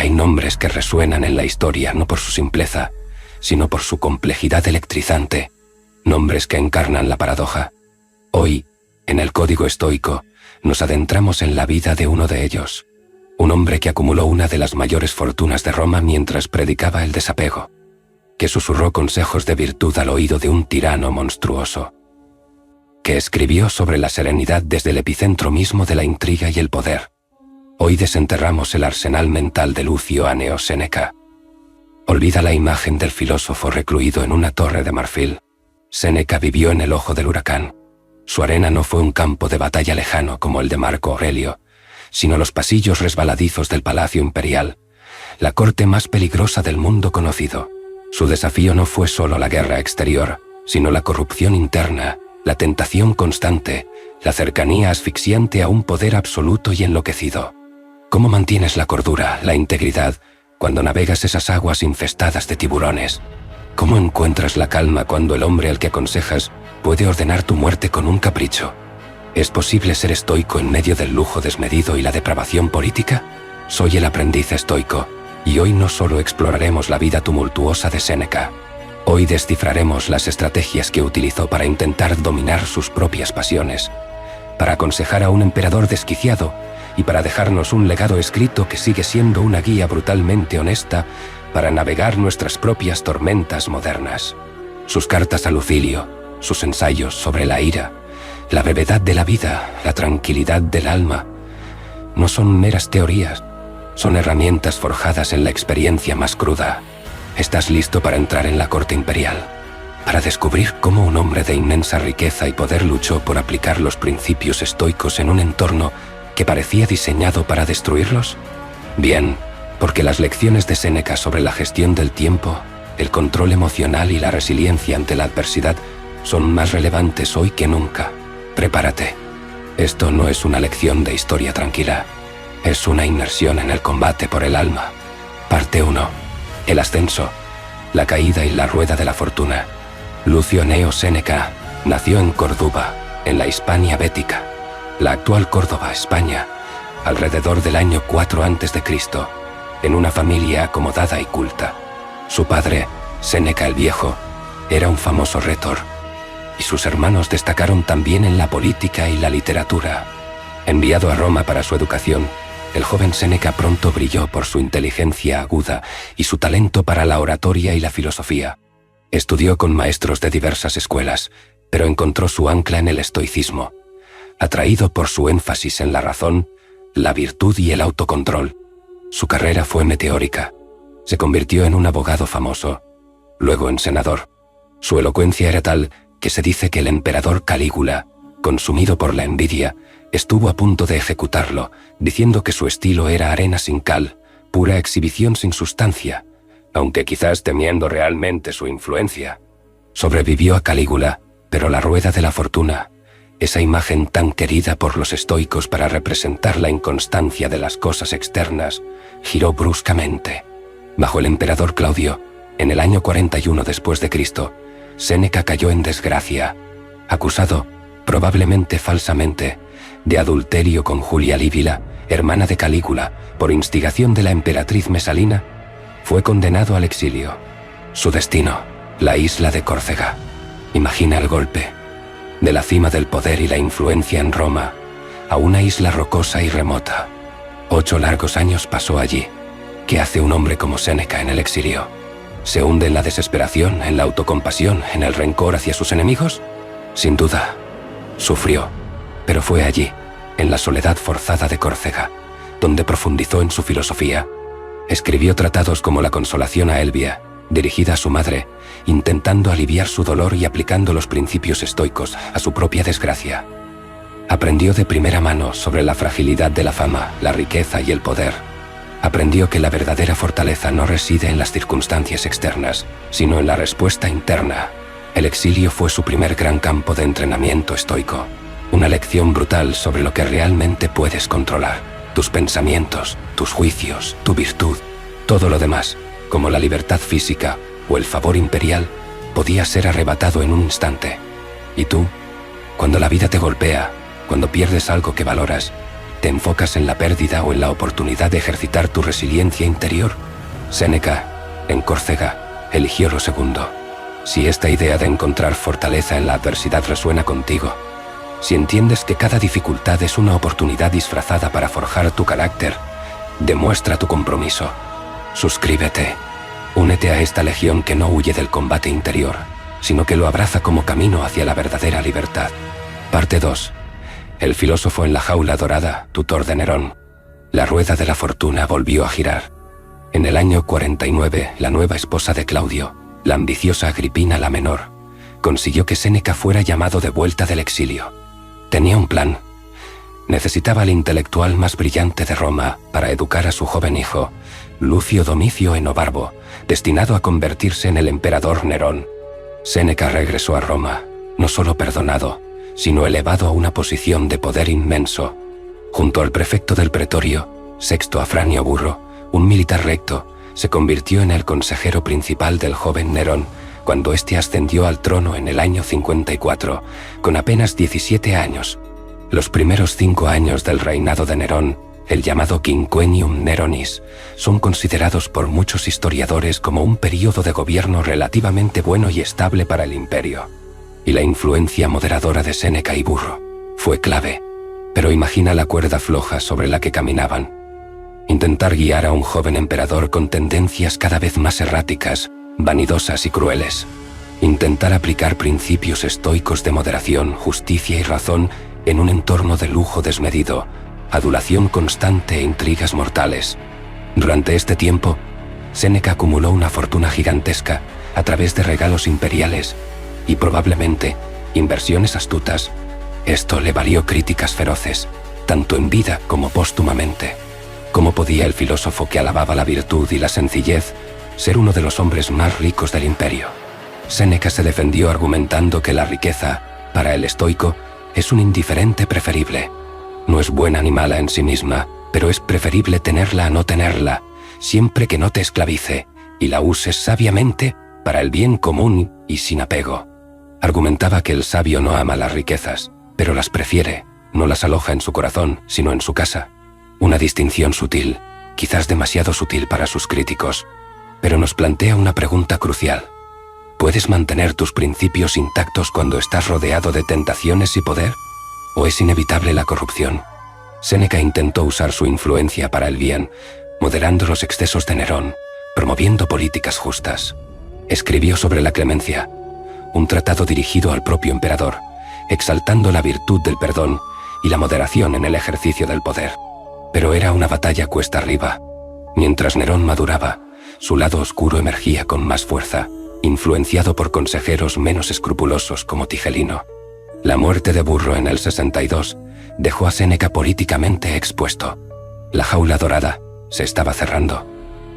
Hay nombres que resuenan en la historia no por su simpleza, sino por su complejidad electrizante, nombres que encarnan la paradoja. Hoy, en el Código Estoico, nos adentramos en la vida de uno de ellos, un hombre que acumuló una de las mayores fortunas de Roma mientras predicaba el desapego, que susurró consejos de virtud al oído de un tirano monstruoso, que escribió sobre la serenidad desde el epicentro mismo de la intriga y el poder. Hoy desenterramos el arsenal mental de Lucio Anneo Séneca. Olvida la imagen del filósofo recluido en una torre de marfil. Séneca vivió en el ojo del huracán. Su arena no fue un campo de batalla lejano como el de Marco Aurelio, sino los pasillos resbaladizos del Palacio Imperial, la corte más peligrosa del mundo conocido. Su desafío no fue solo la guerra exterior, sino la corrupción interna, la tentación constante, la cercanía asfixiante a un poder absoluto y enloquecido. ¿Cómo mantienes la cordura, la integridad, cuando navegas esas aguas infestadas de tiburones? ¿Cómo encuentras la calma cuando el hombre al que aconsejas puede ordenar tu muerte con un capricho? ¿Es posible ser estoico en medio del lujo desmedido y la depravación política? Soy el aprendiz estoico, y hoy no solo exploraremos la vida tumultuosa de Séneca. Hoy descifraremos las estrategias que utilizó para intentar dominar sus propias pasiones, para aconsejar a un emperador desquiciado y para dejarnos un legado escrito que sigue siendo una guía brutalmente honesta para navegar nuestras propias tormentas modernas. Sus cartas a Lucilio, sus ensayos sobre la ira, la brevedad de la vida, la tranquilidad del alma, no son meras teorías, son herramientas forjadas en la experiencia más cruda. ¿Estás listo para entrar en la corte imperial? Para descubrir cómo un hombre de inmensa riqueza y poder luchó por aplicar los principios estoicos en un entorno que parecía diseñado para destruirlos? Bien, porque las lecciones de Séneca sobre la gestión del tiempo, el control emocional y la resiliencia ante la adversidad son más relevantes hoy que nunca. Prepárate. Esto no es una lección de historia tranquila. Es una inmersión en el combate por el alma. Parte 1. El ascenso, la caída y la rueda de la fortuna. Lucio Anneo Séneca nació en Córdoba, en la Hispania Bética, la actual Córdoba, España, alrededor del año 4 a.C., en una familia acomodada y culta. Su padre, Séneca el Viejo, era un famoso retor, y sus hermanos destacaron también en la política y la literatura. Enviado a Roma para su educación, el joven Séneca pronto brilló por su inteligencia aguda y su talento para la oratoria y la filosofía. Estudió con maestros de diversas escuelas, pero encontró su ancla en el estoicismo. Atraído por su énfasis en la razón, la virtud y el autocontrol, su carrera fue meteórica. Se convirtió en un abogado famoso, luego en senador. Su elocuencia era tal que se dice que el emperador Calígula, consumido por la envidia, estuvo a punto de ejecutarlo, diciendo que su estilo era arena sin cal, pura exhibición sin sustancia, aunque quizás temiendo realmente su influencia. Sobrevivió a Calígula, pero la rueda de la fortuna, esa imagen tan querida por los estoicos para representar la inconstancia de las cosas externas, giró bruscamente. Bajo el emperador Claudio, en el año 41 después de Cristo, Séneca cayó en desgracia, acusado, probablemente falsamente, de adulterio con Julia Lívila, hermana de Calígula, por instigación de la emperatriz Mesalina. Fue condenado al exilio. Su destino, la isla de Córcega. Imagina el golpe. De la cima del poder y la influencia en Roma, a una isla rocosa y remota. 8 largos años pasó allí. ¿Qué hace un hombre como Séneca en el exilio? ¿Se hunde en la desesperación, en la autocompasión, en el rencor hacia sus enemigos? Sin duda, sufrió, pero fue allí, en la soledad forzada de Córcega, donde profundizó en su filosofía. Escribió tratados como La Consolación a Elvia, dirigida a su madre, intentando aliviar su dolor y aplicando los principios estoicos a su propia desgracia. Aprendió de primera mano sobre la fragilidad de la fama, la riqueza y el poder. Aprendió que la verdadera fortaleza no reside en las circunstancias externas, sino en la respuesta interna. El exilio fue su primer gran campo de entrenamiento estoico. Una lección brutal sobre lo que realmente puedes controlar. Tus pensamientos, tus juicios, tu virtud. Todo lo demás, como la libertad física o el favor imperial, podía ser arrebatado en un instante. ¿Y tú? Cuando la vida te golpea, cuando pierdes algo que valoras, ¿Te enfocas en la pérdida o en la oportunidad de ejercitar tu resiliencia interior? Séneca, en Córcega, eligió lo segundo. Si esta idea de encontrar fortaleza en la adversidad resuena contigo, si entiendes que cada dificultad es una oportunidad disfrazada para forjar tu carácter, demuestra tu compromiso. Suscríbete. Únete a esta legión que no huye del combate interior, sino que lo abraza como camino hacia la verdadera libertad. Parte 2. El filósofo en la jaula dorada, tutor de Nerón. La rueda de la fortuna volvió a girar. En el año 49, la nueva esposa de Claudio, la ambiciosa Agripina la Menor, consiguió que Séneca fuera llamado de vuelta del exilio. Tenía un plan. Necesitaba al intelectual más brillante de Roma para educar a su joven hijo, Lucio Domicio Enobarbo, destinado a convertirse en el emperador Nerón. Séneca regresó a Roma, no solo perdonado, sino elevado a una posición de poder inmenso. Junto al prefecto del pretorio, Sexto Afranio Burro, un militar recto, se convirtió en el consejero principal del joven Nerón cuando éste ascendió al trono en el año 54, con apenas 17 años. Los primeros 5 años del reinado de Nerón, el llamado Quinquennium Neronis, son considerados por muchos historiadores como un período de gobierno relativamente bueno y estable para el imperio. Y la influencia moderadora de Séneca y Burro fue clave. Pero imagina la cuerda floja sobre la que caminaban. Intentar guiar a un joven emperador con tendencias cada vez más erráticas, vanidosas y crueles. Intentar aplicar principios estoicos de moderación, justicia y razón en un entorno de lujo desmedido, adulación constante e intrigas mortales. Durante este tiempo, Séneca acumuló una fortuna gigantesca a través de regalos imperiales y probablemente inversiones astutas. Esto le valió críticas feroces, tanto en vida como póstumamente. ¿Cómo podía el filósofo que alababa la virtud y la sencillez ser uno de los hombres más ricos del imperio? Séneca se defendió argumentando que la riqueza, para el estoico, es un indiferente preferible. No es buena ni mala en sí misma, pero es preferible tenerla a no tenerla, siempre que no te esclavice y la uses sabiamente para el bien común y sin apego. Argumentaba que el sabio no ama las riquezas, pero las prefiere, no las aloja en su corazón, sino en su casa. Una distinción sutil, quizás demasiado sutil para sus críticos, pero nos plantea una pregunta crucial. ¿Puedes mantener tus principios intactos cuando estás rodeado de tentaciones y poder? ¿O es inevitable la corrupción? Séneca intentó usar su influencia para el bien, moderando los excesos de Nerón, promoviendo políticas justas. Escribió sobre la clemencia, un tratado dirigido al propio emperador, exaltando la virtud del perdón y la moderación en el ejercicio del poder. Pero era una batalla cuesta arriba. Mientras Nerón maduraba, su lado oscuro emergía con más fuerza, influenciado por consejeros menos escrupulosos como Tigelino. La muerte de Burro en el 62 dejó a Séneca políticamente expuesto. La jaula dorada se estaba cerrando.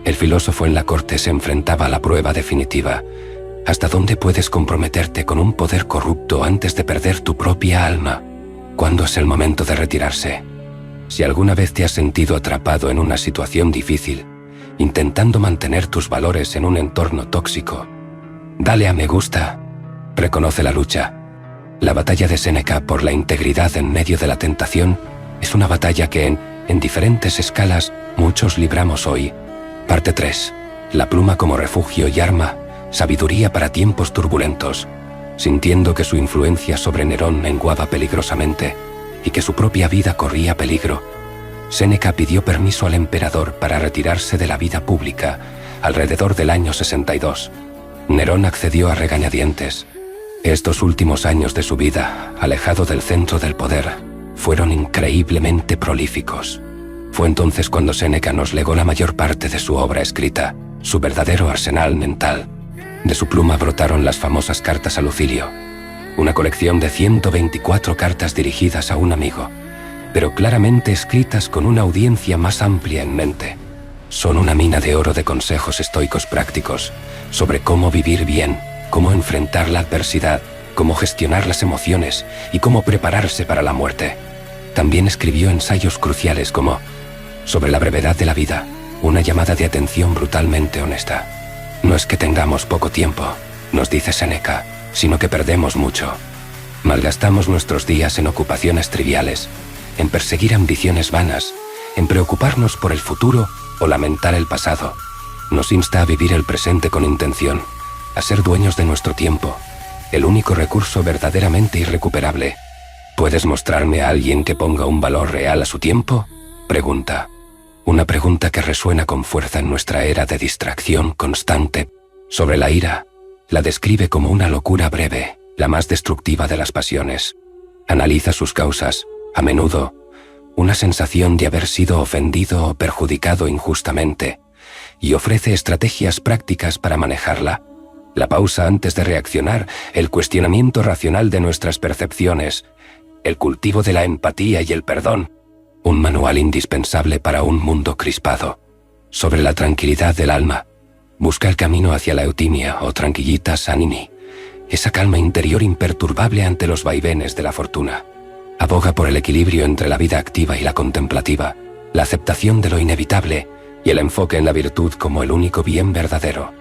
El filósofo en la corte se enfrentaba a la prueba definitiva. ¿Hasta dónde puedes comprometerte con un poder corrupto antes de perder tu propia alma? ¿Cuándo es el momento de retirarse? Si alguna vez te has sentido atrapado en una situación difícil, intentando mantener tus valores en un entorno tóxico, dale a me gusta. Reconoce la lucha. La batalla de Séneca por la integridad en medio de la tentación es una batalla que en diferentes escalas muchos libramos hoy. Parte 3. La pluma como refugio y arma, sabiduría para tiempos turbulentos. Sintiendo que su influencia sobre Nerón menguaba peligrosamente y que su propia vida corría peligro, Séneca pidió permiso al emperador para retirarse de la vida pública alrededor del año 62. Nerón accedió a regañadientes. Estos últimos años de su vida, alejado del centro del poder, fueron increíblemente prolíficos. Fue entonces cuando Séneca nos legó la mayor parte de su obra escrita, su verdadero arsenal mental. De su pluma brotaron las famosas cartas a Lucilio, una colección de 124 cartas dirigidas a un amigo, pero claramente escritas con una audiencia más amplia en mente. Son una mina de oro de consejos estoicos prácticos sobre cómo vivir bien, cómo enfrentar la adversidad, cómo gestionar las emociones y cómo prepararse para la muerte. También escribió ensayos cruciales como Sobre la brevedad de la vida, una llamada de atención brutalmente honesta. No es que tengamos poco tiempo, nos dice Séneca, sino que perdemos mucho. Malgastamos nuestros días en ocupaciones triviales, en perseguir ambiciones vanas, en preocuparnos por el futuro o lamentar el pasado. Nos insta a vivir el presente con intención, a ser dueños de nuestro tiempo, el único recurso verdaderamente irrecuperable. ¿Puedes mostrarme a alguien que ponga un valor real a su tiempo?, pregunta. Una pregunta que resuena con fuerza en nuestra era de distracción constante. Sobre la ira, la describe como una locura breve, la más destructiva de las pasiones. Analiza sus causas, a menudo, una sensación de haber sido ofendido o perjudicado injustamente, y ofrece estrategias prácticas para manejarla. La pausa antes de reaccionar, el cuestionamiento racional de nuestras percepciones, el cultivo de la empatía y el perdón. Un manual indispensable para un mundo crispado. Sobre la tranquilidad del alma, busca el camino hacia la eutimia o tranquillita sanini, esa calma interior imperturbable ante los vaivenes de la fortuna. Aboga por el equilibrio entre la vida activa y la contemplativa, la aceptación de lo inevitable y el enfoque en la virtud como el único bien verdadero.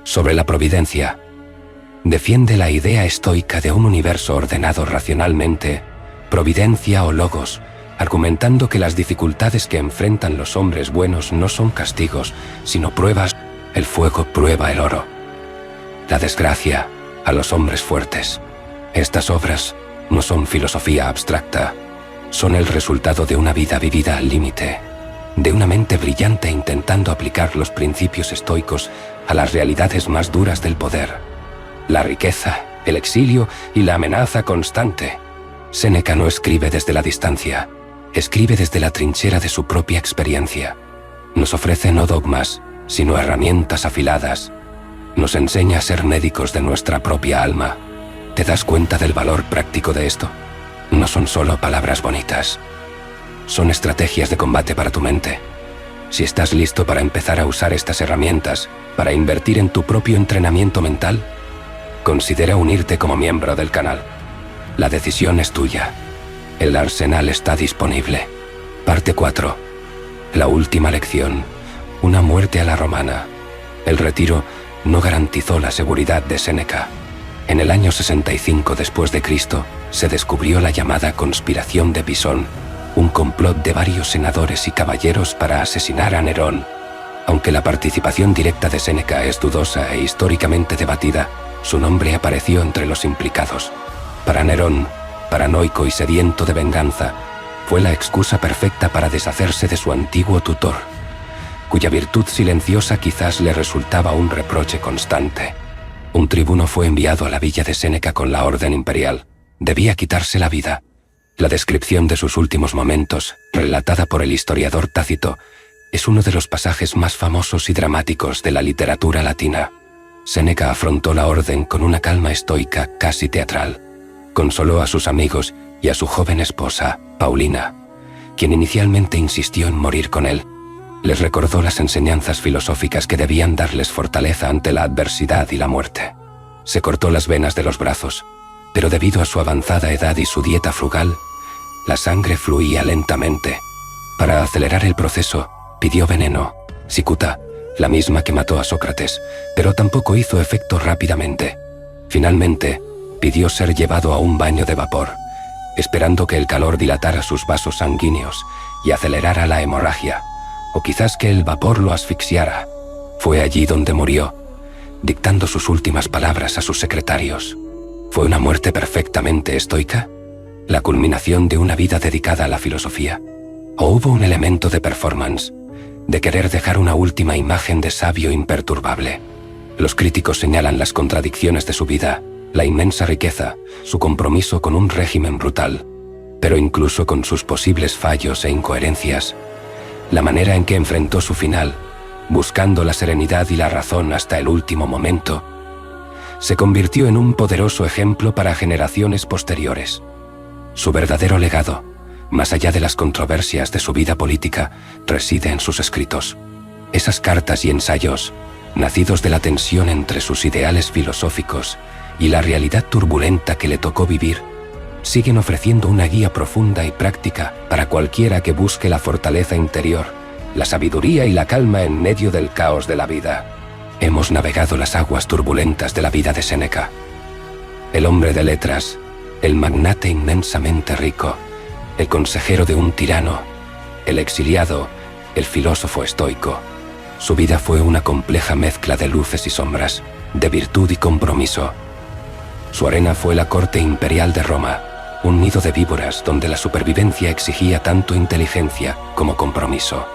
Sobre la providencia, defiende la idea estoica de un universo ordenado racionalmente, providencia o logos, argumentando que las dificultades que enfrentan los hombres buenos no son castigos, sino pruebas. El fuego prueba el oro. La desgracia a los hombres fuertes. Estas obras no son filosofía abstracta, son el resultado de una vida vivida al límite, de una mente brillante intentando aplicar los principios estoicos a las realidades más duras del poder. La riqueza, el exilio y la amenaza constante. Séneca no escribe desde la distancia, escribe desde la trinchera de su propia experiencia. Nos ofrece no dogmas, sino herramientas afiladas. Nos enseña a ser médicos de nuestra propia alma. ¿Te das cuenta del valor práctico de esto? No son solo palabras bonitas. Son estrategias de combate para tu mente. Si estás listo para empezar a usar estas herramientas, para invertir en tu propio entrenamiento mental, considera unirte como miembro del canal. La decisión es tuya. El arsenal está disponible. Parte 4. La última lección. Una muerte a la romana. El retiro no garantizó la seguridad de Séneca. En el año 65 después de Cristo, se descubrió la llamada conspiración de Pisón, un complot de varios senadores y caballeros para asesinar a Nerón. Aunque la participación directa de Séneca es dudosa e históricamente debatida, su nombre apareció entre los implicados. Para Nerón, paranoico y sediento de venganza, fue la excusa perfecta para deshacerse de su antiguo tutor, cuya virtud silenciosa quizás le resultaba un reproche constante. Un tribuno fue enviado a la villa de Séneca con la orden imperial. Debía quitarse la vida. La descripción de sus últimos momentos, relatada por el historiador Tácito, es uno de los pasajes más famosos y dramáticos de la literatura latina. Séneca afrontó la orden con una calma estoica casi teatral. Consoló a sus amigos y a su joven esposa, Paulina, quien inicialmente insistió en morir con él. Les recordó las enseñanzas filosóficas que debían darles fortaleza ante la adversidad y la muerte. Se cortó las venas de los brazos, pero debido a su avanzada edad y su dieta frugal, la sangre fluía lentamente. Para acelerar el proceso, pidió veneno, cicuta, la misma que mató a Sócrates, pero tampoco hizo efecto rápidamente. Finalmente, pidió ser llevado a un baño de vapor, esperando que el calor dilatara sus vasos sanguíneos y acelerara la hemorragia, o quizás que el vapor lo asfixiara. Fue allí donde murió, dictando sus últimas palabras a sus secretarios. ¿Fue una muerte perfectamente estoica? ¿La culminación de una vida dedicada a la filosofía? ¿O hubo un elemento de performance, de querer dejar una última imagen de sabio imperturbable? Los críticos señalan las contradicciones de su vida, la inmensa riqueza, su compromiso con un régimen brutal, pero incluso con sus posibles fallos e incoherencias, la manera en que enfrentó su final, buscando la serenidad y la razón hasta el último momento, se convirtió en un poderoso ejemplo para generaciones posteriores. Su verdadero legado, más allá de las controversias de su vida política, reside en sus escritos. Esas cartas y ensayos, nacidos de la tensión entre sus ideales filosóficos y la realidad turbulenta que le tocó vivir, siguen ofreciendo una guía profunda y práctica para cualquiera que busque la fortaleza interior, la sabiduría y la calma en medio del caos de la vida. Hemos navegado las aguas turbulentas de la vida de Séneca. El hombre de letras, el magnate inmensamente rico, el consejero de un tirano, el exiliado, el filósofo estoico. Su vida fue una compleja mezcla de luces y sombras, de virtud y compromiso. Su arena fue la corte imperial de Roma, un nido de víboras donde la supervivencia exigía tanto inteligencia como compromiso.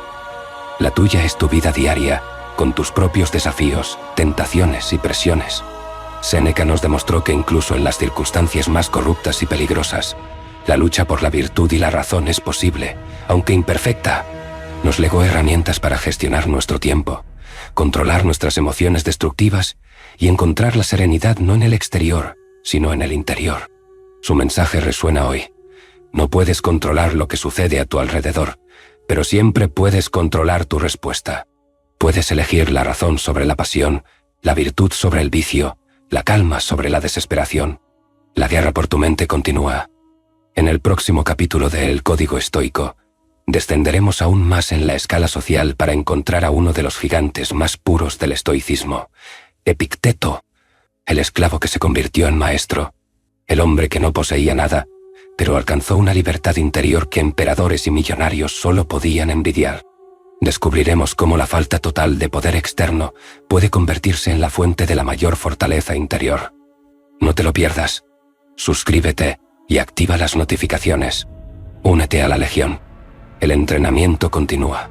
La tuya es tu vida diaria, con tus propios desafíos, tentaciones y presiones. Séneca nos demostró que incluso en las circunstancias más corruptas y peligrosas, la lucha por la virtud y la razón es posible, aunque imperfecta. Nos legó herramientas para gestionar nuestro tiempo, controlar nuestras emociones destructivas y encontrar la serenidad no en el exterior, sino en el interior. Su mensaje resuena hoy. No puedes controlar lo que sucede a tu alrededor, pero siempre puedes controlar tu respuesta. Puedes elegir la razón sobre la pasión, la virtud sobre el vicio, la calma sobre la desesperación. La guerra por tu mente continúa. En el próximo capítulo de El Código Estoico, descenderemos aún más en la escala social para encontrar a uno de los gigantes más puros del estoicismo, Epicteto, el esclavo que se convirtió en maestro, el hombre que no poseía nada, pero alcanzó una libertad interior que emperadores y millonarios solo podían envidiar. Descubriremos cómo la falta total de poder externo puede convertirse en la fuente de la mayor fortaleza interior. No te lo pierdas. Suscríbete y activa las notificaciones. Únete a la Legión. El entrenamiento continúa.